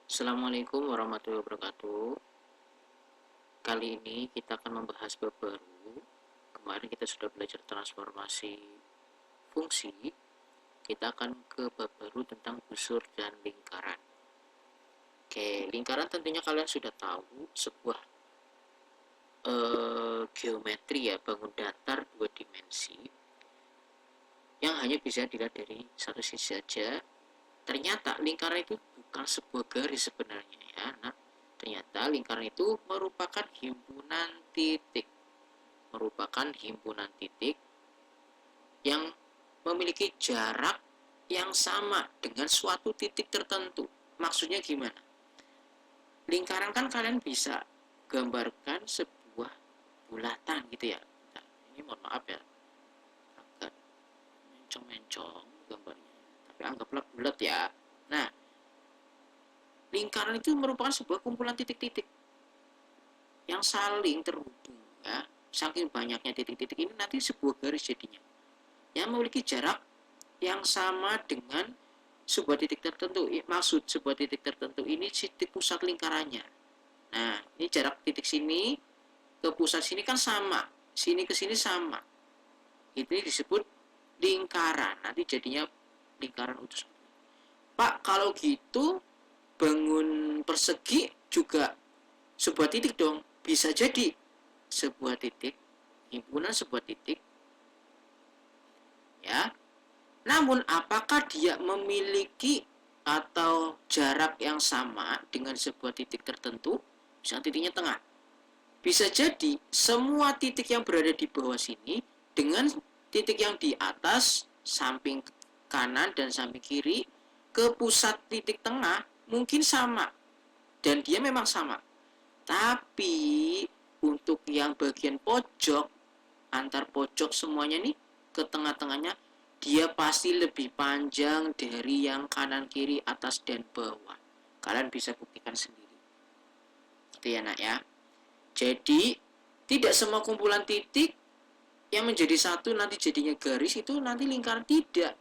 Assalamualaikum warahmatullahi wabarakatuh. Kali ini kita akan membahas bab baru. Kemarin kita sudah belajar transformasi fungsi. Kita akan ke bab baru tentang busur dan lingkaran. Oke, lingkaran tentunya kalian sudah tahu sebuah geometri ya, bangun datar dua dimensi yang hanya bisa dilihat dari satu sisi saja. Ternyata lingkaran itu bukan sebuah garis sebenarnya ya. Nah, ternyata lingkaran itu merupakan himpunan titik yang memiliki jarak yang sama dengan suatu titik tertentu. Maksudnya gimana? Lingkaran kan kalian bisa gambarkan sebuah bulatan gitu ya. Nah, ini mohon maaf ya, agak mencong-mencong gambarnya. Tapi anggaplah bulat ya. Nah, lingkaran itu merupakan sebuah kumpulan titik-titik yang saling terhubung ya. Saking banyaknya titik-titik ini nanti sebuah garis jadinya yang memiliki jarak yang sama dengan sebuah titik tertentu. Maksud sebuah titik tertentu ini titik pusat lingkarannya. Nah, ini jarak titik sini ke pusat sini kan sama, sini ke sini sama. Ini disebut lingkaran. Nanti jadinya lingkaran utuh. Pak, kalau gitu bangun persegi juga sebuah titik dong. Bisa jadi sebuah titik, himpunan sebuah titik ya. Namun apakah dia memiliki atau jarak yang sama dengan sebuah titik tertentu? Misalnya titiknya tengah. Bisa jadi semua titik yang berada di bawah sini dengan titik yang di atas, samping kanan dan samping kiri ke pusat titik tengah mungkin sama. Dan dia memang sama. Tapi untuk yang bagian pojok, antar pojok semuanya nih ke tengah-tengahnya, dia pasti lebih panjang dari yang kanan kiri atas dan bawah. Kalian bisa buktikan sendiri. Itu ya nak ya. Jadi tidak semua kumpulan titik yang menjadi satu nanti jadinya garis itu nanti lingkaran, tidak.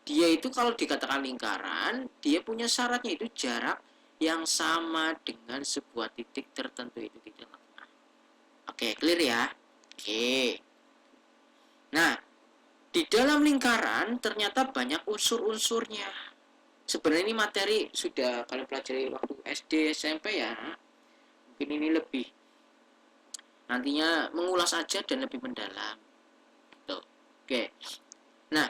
Dia itu kalau dikatakan lingkaran, dia punya syaratnya itu jarak yang sama dengan sebuah titik tertentu, itu titik tengah. Oke, clear ya? Oke. Nah, di dalam lingkaran ternyata banyak unsur-unsurnya. Sebenarnya ini materi sudah kalian pelajari waktu SD, SMP ya. Mungkin ini lebih nantinya mengulas aja dan lebih mendalam. Gitu. Oke. Nah,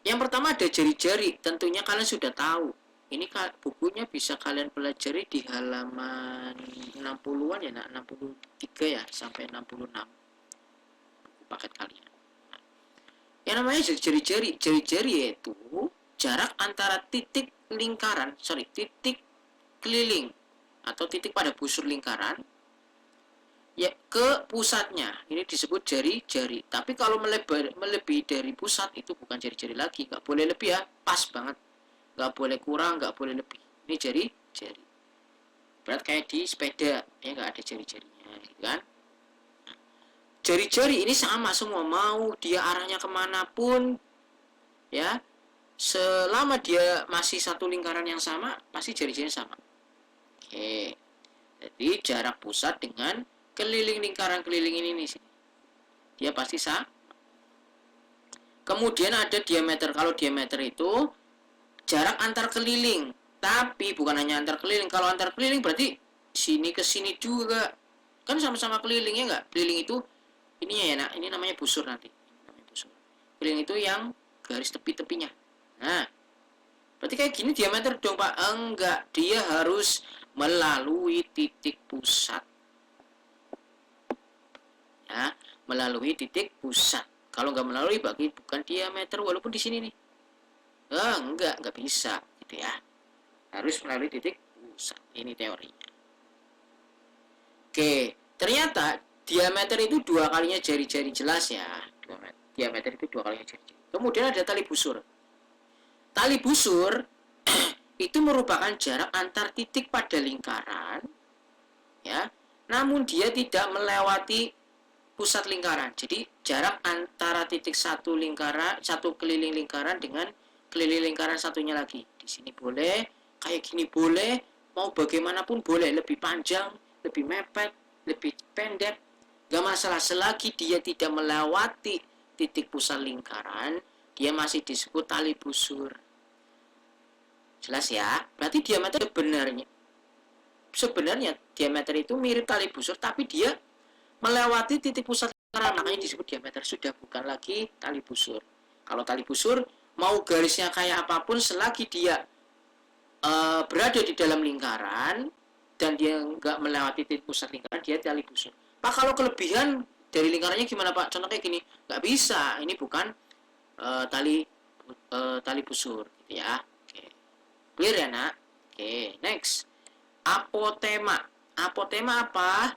yang pertama ada jari-jari. Tentunya kalian sudah tahu. Ini bukunya bisa kalian pelajari di halaman 60-an ya, nah 63 ya sampai 66 paket kalian. Yang namanya jari-jari yaitu jarak antara titik titik keliling atau titik pada busur lingkaran ya ke pusatnya. Ini disebut jari-jari. Tapi kalau melebihi dari pusat itu bukan jari-jari lagi, nggak boleh lebih ya, pas banget. Nggak boleh kurang, nggak boleh lebih. Ini jari-jari. Berarti kayak di sepeda ya, nggak ada jari-jarinya, gitu kan? Jari-jari ini sama semua, mau dia arahnya kemanapun ya, selama dia masih satu lingkaran yang sama pasti jari-jarinya sama. Oke, jadi jarak pusat dengan keliling lingkaran keliling ini nih, dia pasti sama. Kemudian ada diameter. Kalau diameter itu jarak antar keliling, tapi bukan hanya antar keliling. Kalau antar keliling berarti sini ke sini juga, kan sama-sama keliling ya nggak? Keliling itu ininya ya nak, ini namanya busur nanti. Keliling itu yang garis tepi-tepinya. Nah, berarti kayak gini diameter dong pak? Enggak, dia harus melalui titik pusat. Ya, melalui titik pusat. Kalau nggak melalui berarti bukan diameter walaupun di sini nih. Enggak bisa gitu ya. Harus melalui titik pusat. Ini teorinya. Oke, ternyata diameter itu dua kalinya jari-jari, jelas ya. Diameter itu dua kalinya jari-jari. Kemudian ada tali busur. Tali busur itu merupakan jarak antar titik pada lingkaran ya, namun dia tidak melewati pusat lingkaran. Jadi jarak antara titik satu keliling lingkaran dengan keliling lingkaran satunya lagi. Di sini boleh, kayak gini boleh, mau bagaimanapun boleh, lebih panjang, lebih mepet, lebih pendek, gak masalah selagi dia tidak melewati titik pusat lingkaran, dia masih disebut tali busur. Jelas ya? Berarti diameter sebenarnya diameter itu mirip tali busur, tapi dia melewati titik pusat lingkaran, makanya disebut diameter, sudah bukan lagi tali busur. Kalau tali busur mau garisnya kayak apapun selagi dia berada di dalam lingkaran dan dia nggak melewati titik pusat lingkaran, dia tali busur. Pak, kalau kelebihan dari lingkarannya gimana Pak? Contoh kayak gini, nggak bisa, ini bukan tali busur gitu ya. Oke. Clear ya nak? Oke, next. Apotema. Apotema apa?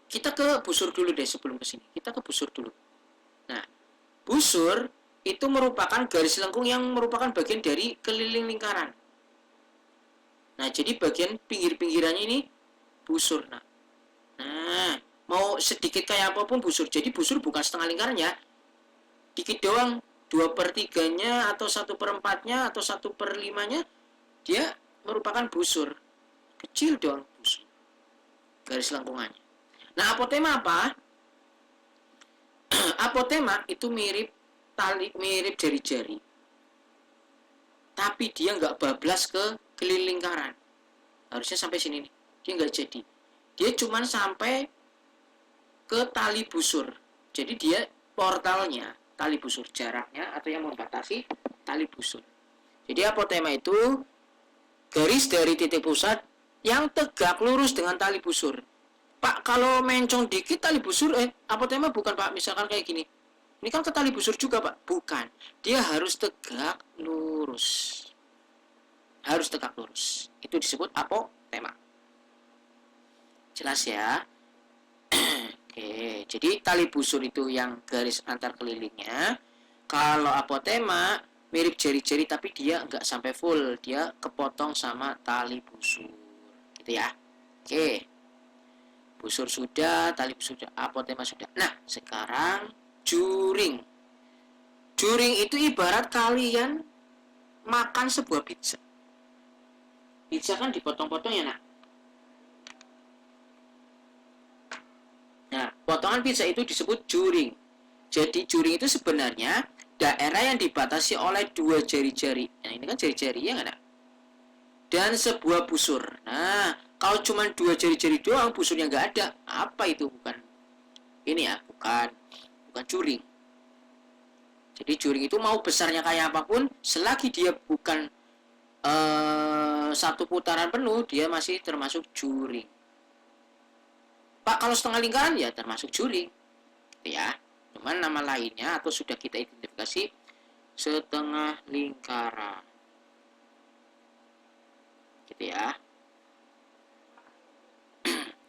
Kita ke busur dulu deh sebelum ke sini. Kita ke busur dulu. Nah, busur itu merupakan garis lengkung yang merupakan bagian dari keliling lingkaran. Nah, jadi bagian pinggir-pinggirannya ini busur. Nah, mau sedikit kayak apapun busur. Jadi busur bukan setengah lingkaran ya. Dikit doang, 2/3-nya atau 1/4-nya atau 1/5-nya dia merupakan busur. Kecil doang busur. Garis lengkungannya. Nah, apotema apa? Apotema itu mirip jari-jari. Tapi dia nggak bablas ke keliling lingkaran. Harusnya sampai sini nih. Dia nggak jadi. Dia cuma sampai ke tali busur. Jadi dia portalnya tali busur, jaraknya atau yang membatasi tali busur. Jadi apotema itu garis dari titik pusat yang tegak lurus dengan tali busur. Pak, kalau mencong dikit tali busur, apotema bukan Pak, misalkan kayak gini. Ini kan ke tali busur juga Pak, bukan. Dia harus tegak lurus. Harus tegak lurus. Itu disebut apotema. Jelas ya? Oke, jadi tali busur itu yang garis antar kelilingnya. Kalau apotema mirip jari-jari tapi dia nggak sampai full, dia kepotong sama tali busur. Gitu ya. Oke. Busur sudah, tali busur sudah, apotema sudah. Nah, sekarang juring. Juring itu ibarat kalian makan sebuah pizza. Pizza kan dipotong-potong ya nak. Nah, potongan pizza itu disebut juring. Jadi juring itu sebenarnya daerah yang dibatasi oleh dua jari-jari. Nah, ini kan jari-jari ya nggak nak? Dan sebuah busur. Nah, kalau cuma dua jari-jari doang, busurnya nggak ada, apa itu? Bukan ini ya, bukan juring. Jadi juring itu mau besarnya kayak apapun, selagi dia bukan satu putaran penuh, dia masih termasuk juring. Pak, kalau setengah lingkaran ya termasuk juring, gitu ya. Cuman nama lainnya atau sudah kita identifikasi setengah lingkaran, gitu ya.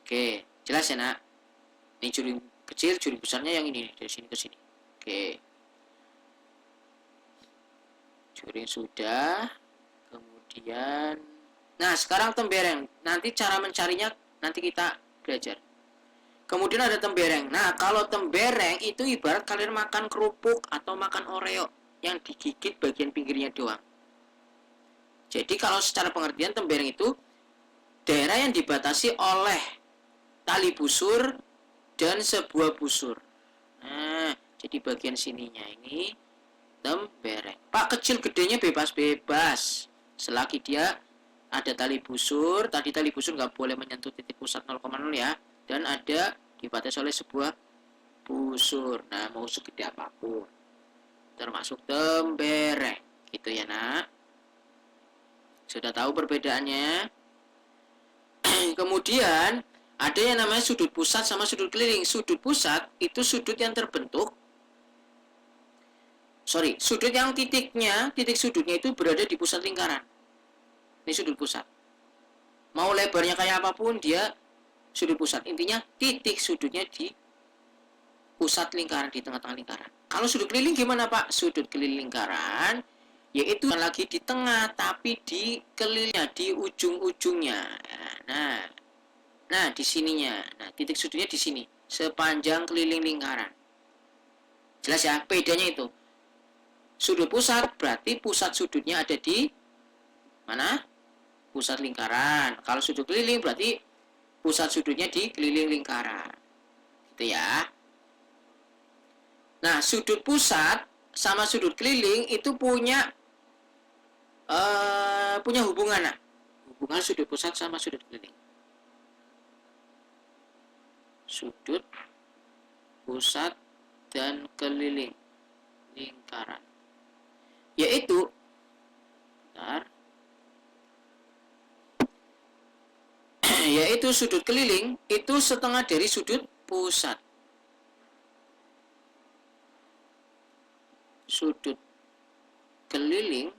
Oke, jelas ya nak? Ini juring kecil, juring besarnya yang ini dari sini ke sini. Oke. Juring sudah. Kemudian, nah sekarang tembereng. Nanti cara mencarinya nanti kita belajar. Kemudian ada tembereng. Nah, kalau tembereng itu ibarat kalian makan kerupuk atau makan oreo yang digigit bagian pinggirnya doang. Jadi kalau secara pengertian tembereng itu daerah yang dibatasi oleh tali busur dan sebuah busur. Nah, jadi bagian sininya ini tembereng. Pak, kecil gedenya bebas-bebas. Selagi dia ada tali busur, tadi tali busur nggak boleh menyentuh titik pusat 0,0 ya. Dan ada dibatasi oleh sebuah busur. Nah, mau segede apapun. Termasuk tembereng. Gitu ya, nak. Sudah tahu perbedaannya? Kemudian, ada yang namanya sudut pusat sama sudut keliling. Sudut pusat itu sudut yang terbentuk. Sudut yang titik sudutnya itu berada di pusat lingkaran. Ini sudut pusat. Mau lebarnya kayak apapun, dia sudut pusat. Intinya titik sudutnya di pusat lingkaran, di tengah-tengah lingkaran. Kalau sudut keliling gimana Pak? Sudut keliling lingkaran yaitu lagi di tengah tapi di kelilingnya, di ujung-ujungnya. Nah di sininya. Nah, titik sudutnya di sini, sepanjang keliling lingkaran. Jelas ya? Bedanya itu. Sudut pusat berarti pusat sudutnya ada di mana? pusat lingkaran. Kalau sudut keliling berarti pusat sudutnya di keliling lingkaran. Gitu ya. Nah, sudut pusat sama sudut keliling itu punya hubungan. Nah, hubungan sudut pusat sama sudut keliling. Sudut pusat dan keliling lingkaran. Yaitu yaitu sudut keliling itu setengah dari sudut pusat. Sudut keliling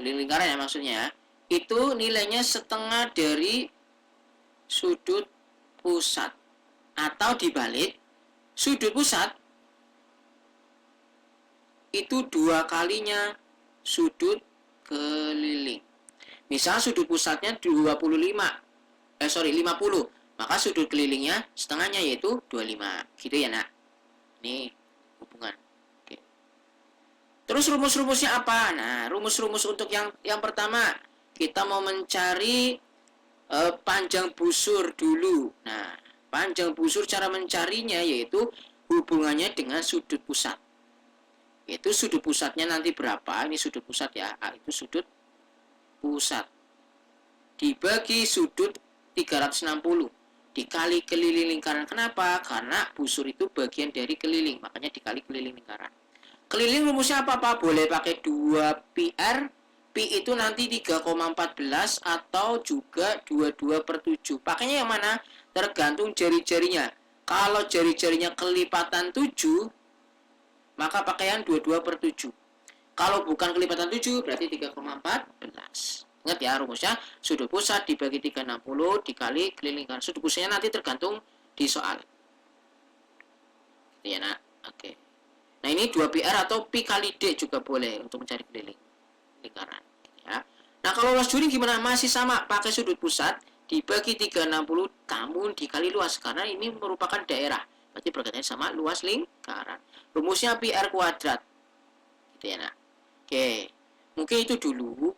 lingkaran ya maksudnya, itu nilainya setengah dari sudut pusat. Atau dibalik, sudut pusat itu 2 kalinya sudut keliling. Misal sudut pusatnya 50, maka sudut kelilingnya setengahnya yaitu 25. Gitu ya nak. Ini hubungan. Oke. Terus rumus-rumusnya apa? Nah, rumus-rumus untuk yang pertama, kita mau mencari panjang busur dulu. Nah, panjang busur cara mencarinya yaitu hubungannya dengan sudut pusat. Yaitu sudut pusatnya nanti berapa? Ini sudut pusat ya. Itu sudut pusat dibagi sudut 360 dikali keliling lingkaran. Kenapa? Karena busur itu bagian dari keliling, makanya dikali keliling lingkaran. Keliling rumusnya apa Pak? Boleh pakai 2πr. Pi itu nanti 3,14 atau juga 22/7. Pakainya yang mana? Tergantung jari-jarinya. Kalau jari-jarinya kelipatan 7, maka pakaian 22/7. Kalau bukan kelipatan 7, berarti 3,14. Ingat ya rumusnya, sudut pusat dibagi 360 dikali keliling lingkaran. Sudut pusatnya nanti tergantung di soal. Gitu ya nak. Oke. Nah ini 2πr atau pi kali d juga boleh untuk mencari keliling lingkaran. Ya. Nah kalau luas juring gimana? Masih sama, pakai sudut pusat dibagi 360 namun dikali luas, karena ini merupakan daerah, berarti berkaitannya sama luas lingkaran. Rumusnya pi r kuadrat. Gitu ya nak. Oke, mungkin itu dulu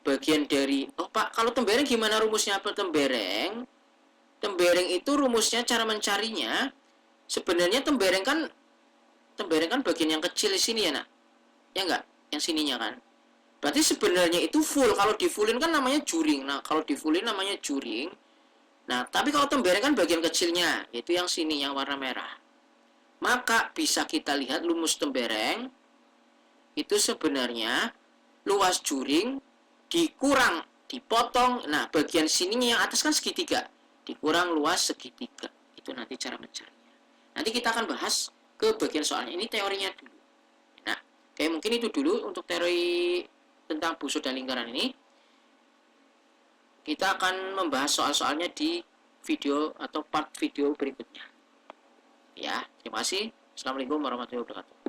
bagian dari. Oh Pak, kalau tembereng gimana rumusnya? Apa tembereng? Tembereng itu rumusnya cara mencarinya. Sebenarnya tembereng kan bagian yang kecil di sini ya nak, ya enggak? Yang sininya kan. Berarti sebenarnya itu full. Kalau di fullin kan namanya juring. Nah kalau di fullin namanya juring. Nah tapi kalau tembereng kan bagian kecilnya, yaitu yang sini yang warna merah. Maka bisa kita lihat rumus tembereng itu sebenarnya luas juring dipotong. Nah bagian sininya yang atas kan segitiga, dikurang luas segitiga. Itu nanti cara mencarinya. Nanti kita akan bahas ke bagian soalnya. Ini teorinya dulu. Nah kayak mungkin itu dulu untuk teori tentang busur dan lingkaran ini. Kita akan membahas soal-soalnya di video atau part video berikutnya. Ya, terima kasih. Assalamualaikum warahmatullahi wabarakatuh.